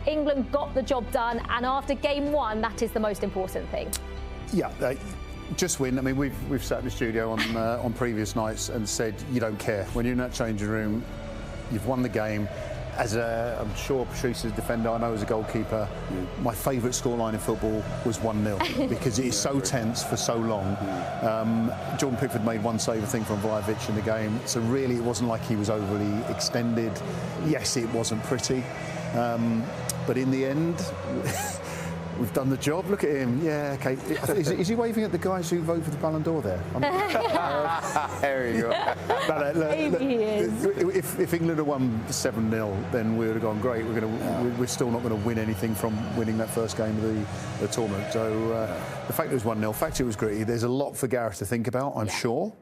England got the job done, and after game one, that is the most important thing. Yeah. Just win. I mean, we've sat in the studio on previous nights and said you don't care when you're in that changing room. You've won the game. As I'm sure Patrice is a defender, I know as a goalkeeper, my favourite scoreline in football was 1-0 because it is so tense for so long. Jordan Pickford made one save, I think, from Vlahovic in the game. So really, it wasn't like he was overly extended. Yes, it wasn't pretty, but in the end. We've done the job. Look at him. Yeah, okay. Is he waving at the guys who vote for the Ballon d'Or there? There you go. Maybe he is. If England had won 7-0, then we would have gone great. We're still not going to win anything from winning that first game of the tournament. So the fact it was 1-0, the fact it was gritty. There's a lot for Gareth to think about, I'm sure.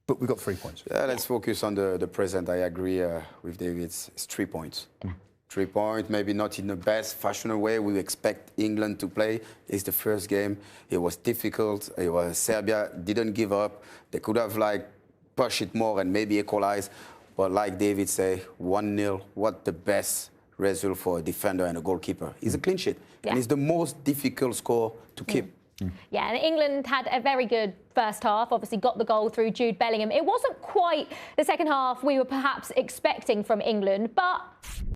But we've got 3 points. Yeah, let's focus on the present. I agree with David. It's 3 points. 3 points, maybe not in the best fashionable way we expect England to play. It's the first game. It was difficult. Serbia didn't give up. They could have pushed it more and maybe equalize. But like David said, 1-0, what the best result for a defender and a goalkeeper? It's a clean sheet. Yeah. And it's the most difficult score to keep. Yeah, and England had a very good first half, obviously got the goal through Jude Bellingham. It wasn't quite the second half we were perhaps expecting from England, but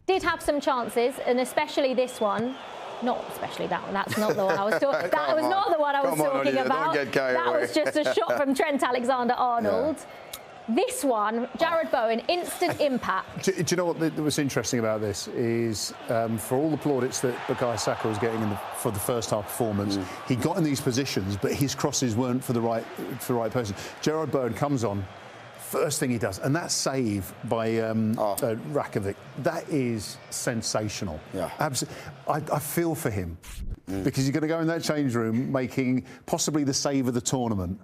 did have some chances, and especially this one. Not especially that one, that's not the one I was talking about. That was not the one I was talking about. That was just a shot from Trent Alexander-Arnold. Yeah. This one, Jarrod Bowen, instant impact. Do you know what was interesting about this is for all the plaudits that Bukayo Saka was getting for the first half performance, he got in these positions, but his crosses weren't for the right person. Jarrod Bowen comes on, first thing he does, and that save by Rakovic, that is sensational. Yeah, absolutely. I feel for him. Because you're going to go in that change room making possibly the save of the tournament,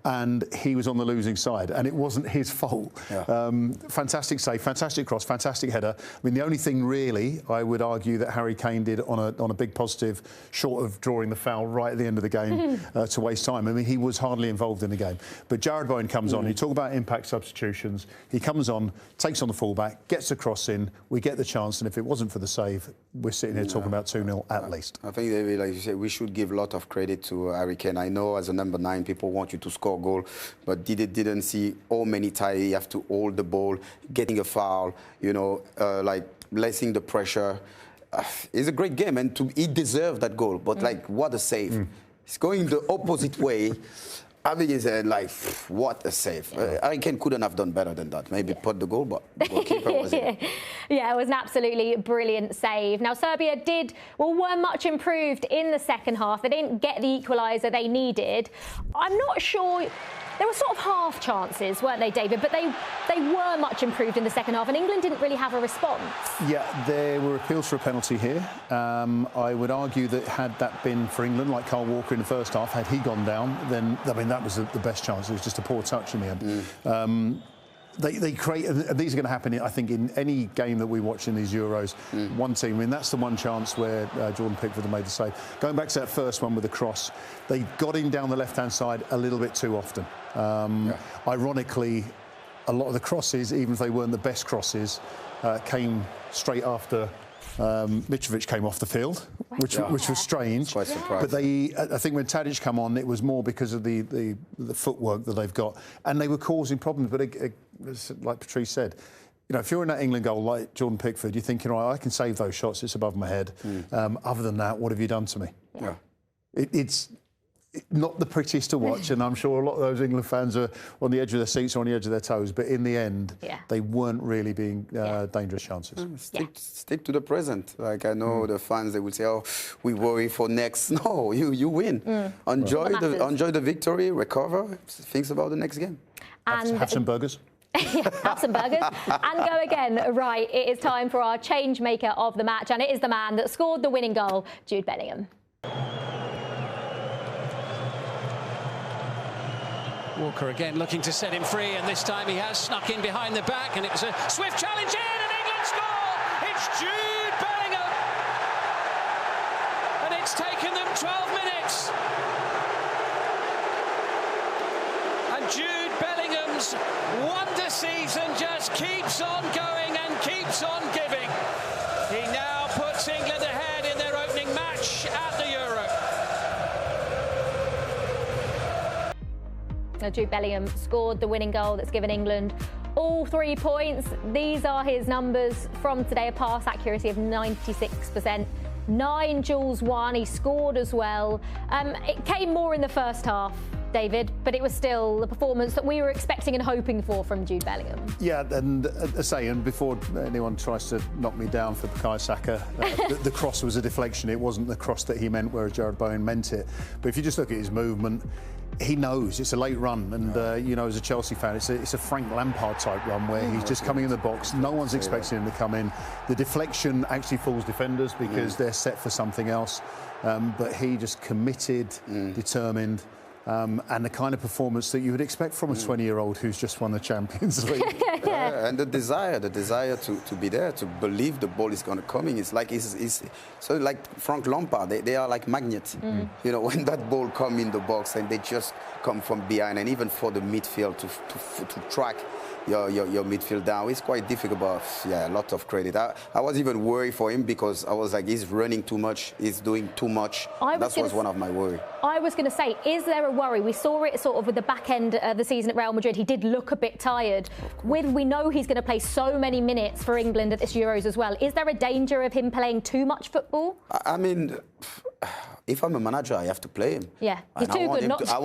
and he was on the losing side, and it wasn't his fault. Yeah. Fantastic save, fantastic cross, fantastic header. I mean, the only thing really I would argue that Harry Kane did on a big positive, short of drawing the foul right at the end of the game to waste time. I mean, he was hardly involved in the game. But Jarrod Bowen comes on. You talk about impact substitutions. He comes on, takes on the fullback, gets the cross in. We get the chance, and if it wasn't for the save, we're sitting here talking about 2-0 at least. I think like you said, we should give a lot of credit to Harry Kane. I know as a number 9, people want you to score a goal, but didn't see how many times you have to hold the ball, getting a foul, lessing the pressure. It's a great game, and he deserved that goal. But what a save! It's going the opposite way. I mean, it's what a save. Harry Kane couldn't have done better than that. Maybe put the goal, but the goalkeeper was in. Yeah, it was an absolutely brilliant save. Now, Serbia were much improved in the second half. They didn't get the equaliser they needed. I'm not sure. There were sort of half chances, weren't they, David? But they were much improved in the second half, and England didn't really have a response. Yeah, there were appeals for a penalty here. I would argue that had that been for England, like Kyle Walker in the first half, had he gone down, then, I mean, that was the best chance. It was just a poor touch in the end. They create, and these are going to happen, I think, in any game that we watch in these Euros. One team, I mean, that's the one chance where Jordan Pickford had made the save. Going back to that first one with the cross, they got in down the left-hand side a little bit too often. Ironically, a lot of the crosses, even if they weren't the best crosses, came straight after Mitrovic came off the field, which was strange. Quite surprised. But I think when Tadic come on, it was more because of the footwork that they've got, and they were causing problems. But like Patrice said, if you're in that England goal like Jordan Pickford, you're thinking, right, I can save those shots. It's above my head. Other than that, what have you done to me? Yeah. It's not the prettiest to watch, and I'm sure a lot of those England fans are on the edge of their seats or on the edge of their toes, but in the end, they weren't really being dangerous chances. Stick to the present. Like, I know the fans, they will say, oh, we worry for next. No, you win. Enjoy the victory, recover, think about the next game. And have some burgers. Have some burgers and go again. Right, it is time for our change maker of the match, and it is the man that scored the winning goal, Jude Bellingham. Walker again looking to set him free, and this time he has snuck in behind the back, and it was a swift challenge in, and England score! It's Jude Bellingham! And it's taken them 12 minutes. And Jude Bellingham's wonder season just keeps on going and keeps on giving. He now puts England ahead in their opening match at the Euro. Now, Jude Bellingham scored the winning goal that's given England all 3 points. These are his numbers from today: a pass accuracy of 96%, 9 duels won. He scored as well. It came more in the first half, David, but it was still the performance that we were expecting and hoping for from Jude Bellingham. Yeah, and and before anyone tries to knock me down for Bukayo Saka, the cross was a deflection. It wasn't the cross that he meant, whereas Jarrod Bowen meant it. But if you just look at his movement, he knows it's a late run, and you know, as a Chelsea fan, it's a Frank Lampard type run where he's just coming in the box. No one's expecting him to come in. The deflection actually fools defenders because they're set for something else. But he just committed, determined. And the kind of performance that you would expect from a 20-year-old who's just won the Champions League. And the desire to be there, to believe the ball is going to come in. It's like so like Frank Lampard. They are like magnets. You know, when that ball come in the box and they just come from behind, and even for the midfield to track your midfield down, it's quite difficult. But yeah, a lot of credit. I was even worried for him because I was like, he's running too much, he's doing too much. That was one of my worries. I was going to say, is there a worry? We saw it sort of with the back end of the season at Real Madrid. He did look a bit tired. We know he's going to play so many minutes for England at this Euros as well. Is there a danger of him playing too much football? I mean, if I'm a manager, I have to play him. Yeah, he's too good not to. I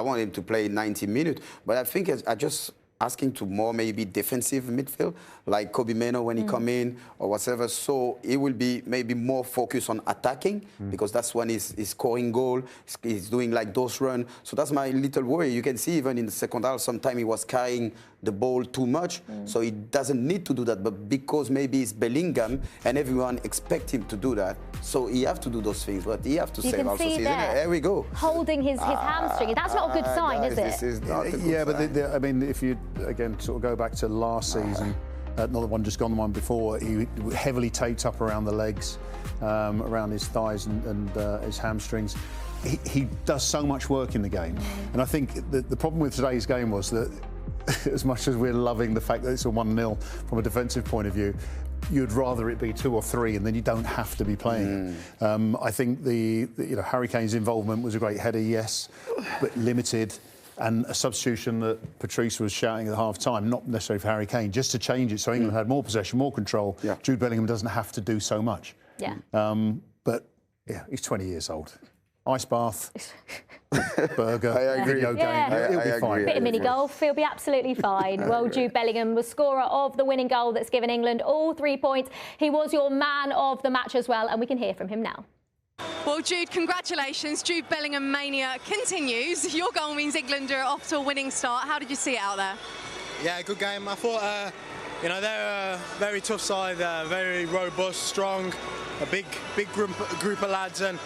want him to play 90 minutes. But I think I just asking to more maybe defensive midfield, like Kobe Mano when he come in or whatever. So he will be maybe more focused on attacking because that's when he's scoring goal. He's doing like those runs. So that's my little worry. You can see even in the second half, sometimes he was carrying the ball too much. So he doesn't need to do that. But because maybe it's Bellingham and everyone expect him to do that, so he have to do those things. But he have to save also season. There we go. Holding his hamstring. That's not a good sign, guys, is it? This is not a good yeah, sign. but I mean, if you again sort of go back to last season, not the one just gone, the one before, he heavily taped up around the legs, around his thighs and his hamstrings. He does so much work in the game, and I think the problem with today's game was that as much as we're loving the fact that it's a 1-0 from a defensive point of view, you'd rather it be 2 or 3, and then you don't have to be playing. I think Harry Kane's involvement was a great header, yes, but limited. And a substitution that Patrice was shouting at half-time, not necessarily for Harry Kane, just to change it so England had more possession, more control. Yeah. Jude Bellingham doesn't have to do so much. Yeah. But, yeah, he's 20 years old. Ice bath, burger, video game, he'll be fine. Bit of mini-golf, he'll be absolutely fine. Well, Jude Bellingham was scorer of the winning goal that's given England all 3 points. He was your man of the match as well, and we can hear from him now. Well, Jude, congratulations. Jude Bellingham mania continues. Your goal means England are off to a winning start. How did you see it out there? Yeah, good game. I thought, they're a very tough side, very robust, strong, a big group of lads. And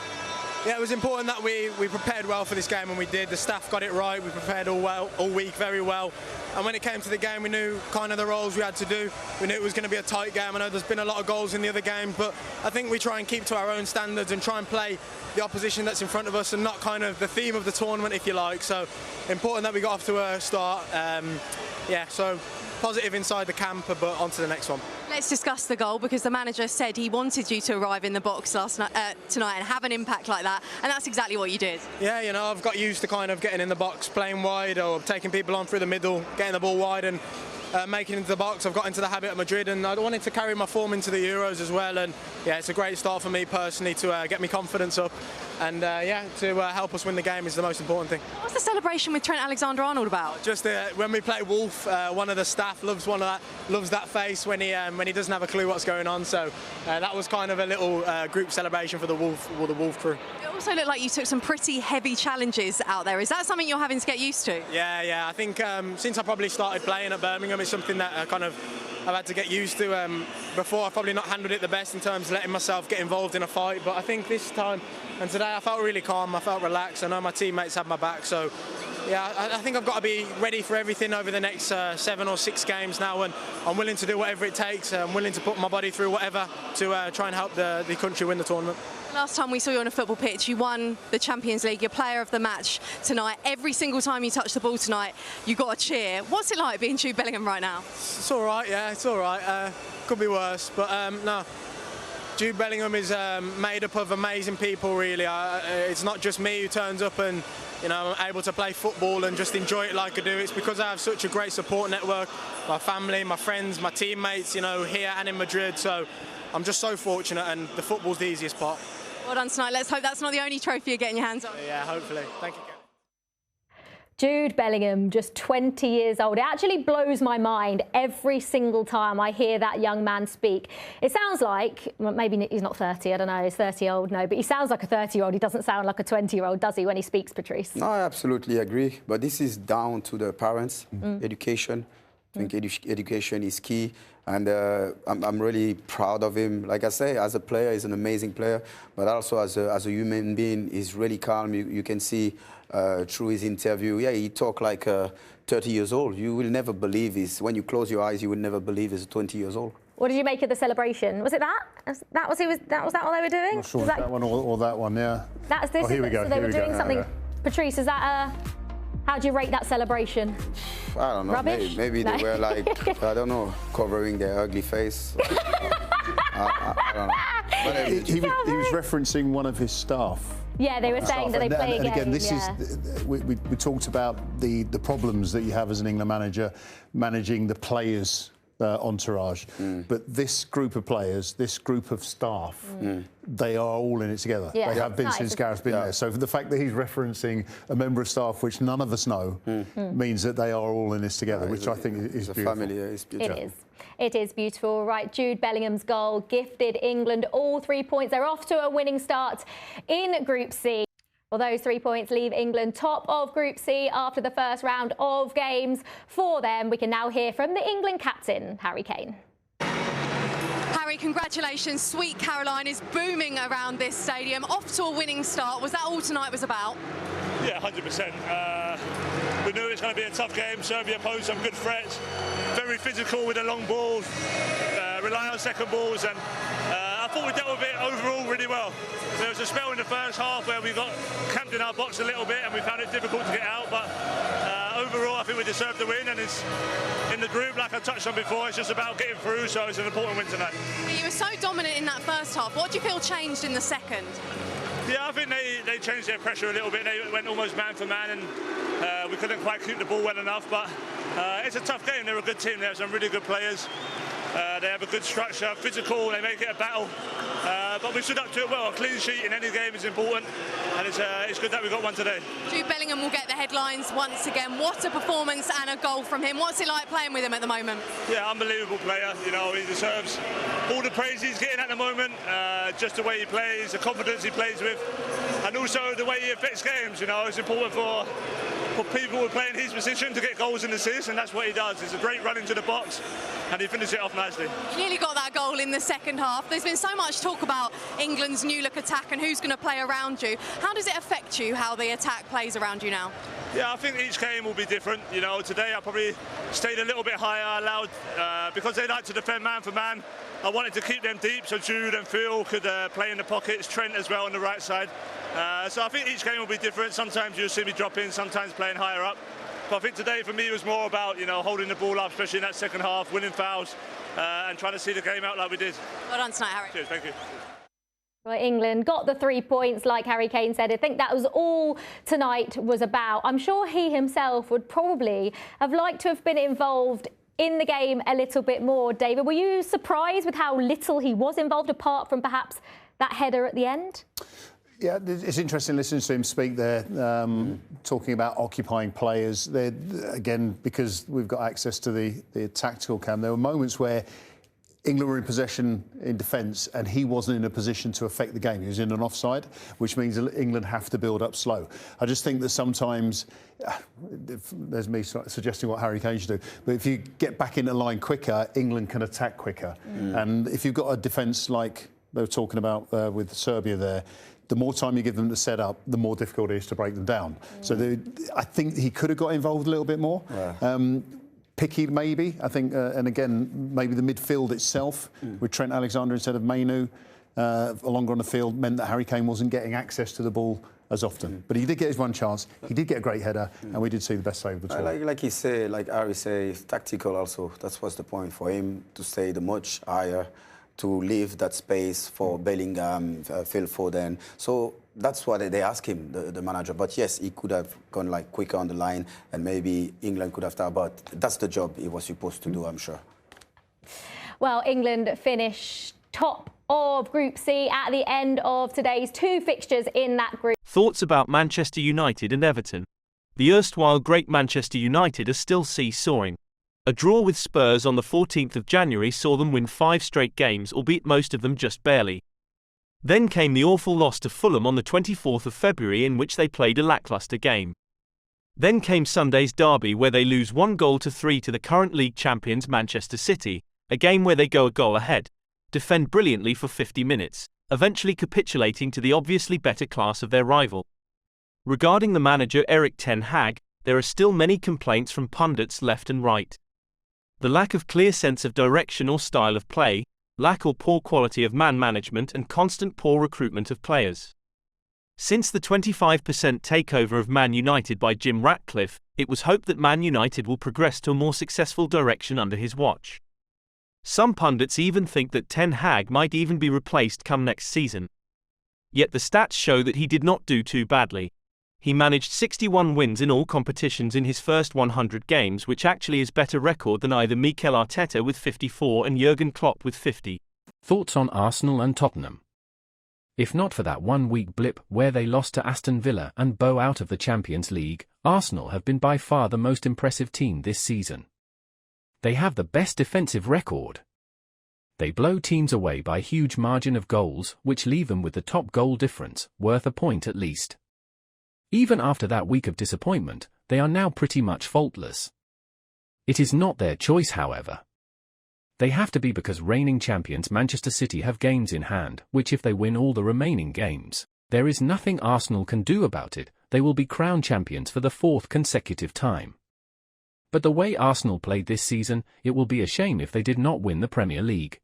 yeah, it was important that we prepared well for this game, and we did. The staff got it right. We prepared all week very well. And when it came to the game, we knew kind of the roles we had to do. We knew it was going to be a tight game. I know there's been a lot of goals in the other games, but I think we try and keep to our own standards and try and play the opposition that's in front of us and not kind of the theme of the tournament, if you like. So important that we got off to a start. So positive inside the camp, but on to the next one. Let's discuss the goal, because the manager said he wanted you to arrive in the box tonight and have an impact like that, and that's exactly what you did. Yeah, I've got used to kind of getting in the box, playing wide or taking people on through the middle, getting the ball wide and making it into the box. I've got into the habit at Madrid, and I wanted to carry my form into the Euros as well. And yeah, it's a great start for me personally to get me confidence up, and to help us win the game is the most important thing. What's the celebration with Trent Alexander-Arnold about? Just when we play Wolf, one of the staff loves that face when he doesn't have a clue what's going on. So that was kind of a little group celebration for the Wolf crew. It also looked like you took some pretty heavy challenges out there. Is that something you're having to get used to? Yeah. I think since I probably started playing at Birmingham, it's something that I've had to get used to. Before, I've probably not handled it the best in terms of letting myself get involved in a fight, but I think this time and today I felt really calm, I felt relaxed. I know my teammates had my back, so yeah, I think I've got to be ready for everything over the next 7 or 6 games now, and I'm willing to do whatever it takes. I'm willing to put my body through whatever to try and help the country win the tournament. Last time we saw you on a football pitch, you won the Champions League, you're player of the match tonight. Every single time you touch the ball tonight, you got a cheer. What's it like being Jude Bellingham right now? It's all right, yeah, it's all right. Could be worse, but no. Jude Bellingham is made up of amazing people, really. It's not just me who turns up and, you know, I'm able to play football and just enjoy it like I do. It's because I have such a great support network, my family, my friends, my teammates, you know, here and in Madrid. So I'm just so fortunate, and the football's the easiest part. Well done tonight. Let's hope that's not the only trophy you're getting your hands on. Yeah, hopefully. Thank you, Kane. Jude Bellingham, just 20 years old. It actually blows my mind every single time I hear that young man speak. It sounds like, well, maybe he's not 30, I don't know, he's 30-year-old, no, but he sounds like a 30-year-old. He doesn't sound like a 20-year-old, does he, when he speaks, Patrice? No, I absolutely agree. But this is down to the parents, education. I think education is key. And I'm really proud of him. Like I say, as a player, he's an amazing player. But also as a human being, he's really calm. You can see through his interview, yeah, he talk like 30 years old. You will never believe this. When you close your eyes, you will never believe he's 20 years old. What did you make of the celebration? Was it that? Was that what they were doing? I'm not sure that one or that one, yeah. That's this. Oh, here we go. So they were doing something. Yeah. Patrice, is that how do you rate that celebration? I don't know. Rubbish? Maybe No. they were like, I don't know, covering their ugly face. I don't know. But He was referencing one of his staff. Yeah, they were saying that they play a game. And again, this yeah. is we talked about the problems that you have as an England manager managing the players' entourage, but this group of players, this group of staff, they are all in it together. Yeah. They have been Nice. since Gareth's been there. So for the fact that he's referencing a member of staff which none of us know means that they are all in this together, which I think is beautiful. Family, it's beautiful. It is. It is beautiful. Right, Jude Bellingham's goal gifted England all 3 points. They're off to a winning start in Group C. Well, those 3 points leave England top of Group C after the first round of games. For them, we can now hear from the England captain, Harry Kane. Harry, congratulations. Sweet Caroline is booming around this stadium. Off to a winning start. Was that all tonight was about? Yeah, 100%. We knew it was going to be a tough game. Serbia posed some good threats. Very physical with the long balls, rely on second balls, and I thought we dealt with it overall really well. There was a spell in the first half where we got camped in our box a little bit and we found it difficult to get out, but overall I think we deserved the win, and it's in the group, like I touched on before, it's just about getting through, so it's an important win tonight. You were so dominant in that first half. What do you feel changed in the second? Yeah, I think they changed their pressure a little bit. They went almost man for man, and we couldn't quite keep the ball well enough. But it's a tough game. They're a good team. They have some really good players. They have a good structure, physical. They make it a battle. But we stood up to it well. A clean sheet in any game is important, and it's good that we got one today. Jude Bellingham will get the headlines once again. What a performance and a goal from him. What's it like playing with him at the moment? Yeah, unbelievable player. You know, he deserves all the praise he's getting at the moment. Just the way he plays, the confidence he plays with, and also the way he affects games. You know, it's important for people who play in his position to get goals and assists, and that's what he does. It's a great run into the box, and he finished it off nicely. Nearly got that goal in the second half. There's been so much talk about England's new look attack and who's going to play around you. How does it affect you, how the attack plays around you now? Yeah, I think each game will be different. You know, today I probably stayed a little bit higher, allowed, because they like to defend man for man, I wanted to keep them deep so Jude and Phil could play in the pockets, Trent as well on the right side. So I think each game will be different. Sometimes you'll see me drop in, sometimes playing higher up. But I think today for me was more about, you know, holding the ball up, especially in that second half, winning fouls, and trying to see the game out like we did. Well done tonight, Harry. Cheers, thank you. Well, England got the 3 points, like Harry Kane said. I think that was all tonight was about. I'm sure he himself would probably have liked to have been involved in the game a little bit more. David, were you surprised with how little he was involved, apart from perhaps that header at the end? Yeah, it's interesting listening to him speak there, talking about occupying players. Again, because we've got access to the tactical cam, there were moments where England were in possession in defence and he wasn't in a position to affect the game. He was in an offside, which means England have to build up slow. I just think that sometimes, there's me suggesting what Harry Kane should do, but if you get back into line quicker, England can attack quicker. And if you've got a defence like they were talking about with Serbia there, the more time you give them to set up, the more difficult it is to break them down. So I think he could have got involved a little bit more. Yeah. Picky, maybe, I think, and again, maybe the midfield itself, with Trent Alexander instead of Mainu, longer on the field, meant that Harry Kane wasn't getting access to the ball as often. But he did get his one chance, he did get a great header, and we did see the best save of the tournament. Like he said, like Harry said, it's tactical also. That was the point for him to stay the much higher, to leave that space for Bellingham, Phil Foden. So that's what they ask him, the manager. But yes, he could have gone like quicker on the line, and maybe England could have started. But that's the job he was supposed to do, I'm sure. Well, England finished top of Group C at the end of today's 2 fixtures in that group. Thoughts about Manchester United and Everton? The erstwhile great Manchester United are still seesawing. A draw with Spurs on the 14th of January saw them win 5 straight games, albeit most of them just barely. Then came the awful loss to Fulham on the 24th of February, in which they played a lacklustre game. Then came Sunday's derby, where they lose 1-3 to the current league champions Manchester City, a game where they go a goal ahead, defend brilliantly for 50 minutes, eventually capitulating to the obviously better class of their rival. Regarding the manager Erik ten Hag, there are still many complaints from pundits left and right. The lack of clear sense of direction or style of play, lack or poor quality of man management, and constant poor recruitment of players. Since the 25% takeover of Man United by Jim Ratcliffe, it was hoped that Man United will progress to a more successful direction under his watch. Some pundits even think that Ten Hag might even be replaced come next season. Yet the stats show that he did not do too badly. He managed 61 wins in all competitions in his first 100 games, which actually is better record than either Mikel Arteta with 54 and Jurgen Klopp with 50. Thoughts on Arsenal and Tottenham? If not for that 1-week blip where they lost to Aston Villa and bow out of the Champions League, Arsenal have been by far the most impressive team this season. They have the best defensive record. They blow teams away by huge margin of goals, which leave them with the top goal difference, worth a point at least. Even after that week of disappointment, they are now pretty much faultless. It is not their choice, however. They have to be, because reigning champions Manchester City have games in hand, which if they win all the remaining games, there is nothing Arsenal can do about it. They will be crowned champions for the 4th consecutive time. But the way Arsenal played this season, it will be a shame if they did not win the Premier League.